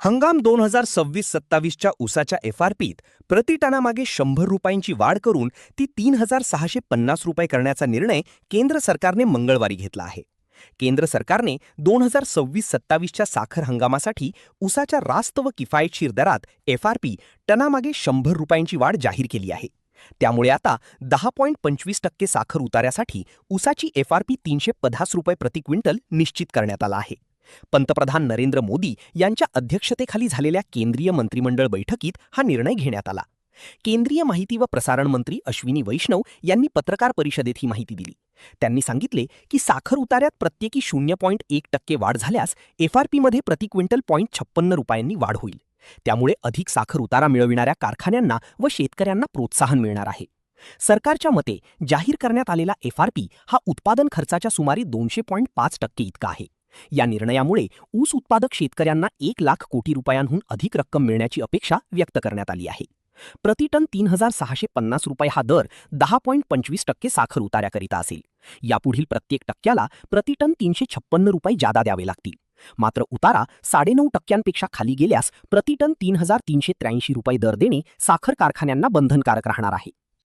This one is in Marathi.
हंगाम 2026-27च्या ऊसाच्या एफ.आर.पीत प्रति टनामागे 100 रुपयांची वाढ करून ती 3,650 रुपये करण्याचा निर्णय केंद्र सरकारने मंगळवारी घेतला आहे. केंद्र सरकारने 2026-27च्या साखर हंगामासाठी ऊसाच्या रास्त व किफायतशीर दरात एफ.आर.पी टनामागे 100 रुपयांची वाढ जाहीर केली आहे. त्यामुळे आता 10.25% साखर उतार्यासाठी ऊसाची एफ.आर.पी 350 रुपये प्रति क्विंटल निश्चित करण्यात आला आहे. पंतप्रधान नरेंद्र मोदी यांच्या अध्यक्षतेखाली झालेल्या केंद्रीय मंत्रिमंडळ बैठकीत हा निर्णय घेण्यात आला. केंद्रीय माहिती व प्रसारण मंत्री अश्विनी वैष्णव यांनी पत्रकार परिषदेत ही माहिती दिली. त्यांनी सांगितले की साखर उतार्यात प्रत्येकी 0.1% वाढ झाल्यास एफ.आर.पीमध्ये प्रति क्विंटल 0.56 रुपयांनी वाढ होईल. त्यामुळे अधिक साखर उतारा मिळविणाऱ्या कारखान्यांना व शेतकऱ्यांना प्रोत्साहन मिळणार आहे. सरकारच्या मते जाहीर करण्यात आलेला एफ.आर.पी हा उत्पादन खर्चाच्या सुमारे 200.5% इतका आहे. या निर्णयामुळे ऊस उत्पादक शेतकऱ्यांना 1,00,000 कोटी रुपयांहून अधिक रक्कम मिळण्याची अपेक्षा व्यक्त करण्यात आली आहे. प्रतिटन 3,650 रुपये हा दर 10.25% साखर उतार्याकरिता असेल. यापुढील प्रत्येक टक्क्याला प्रतिटन 356 रुपये जादा द्यावे लागतील. मात्र उतारा 9.5% खाली गेल्यास प्रतिटन 3,383 रुपये दर देणे साखर कारखान्यांना बंधनकारक राहणार आहे.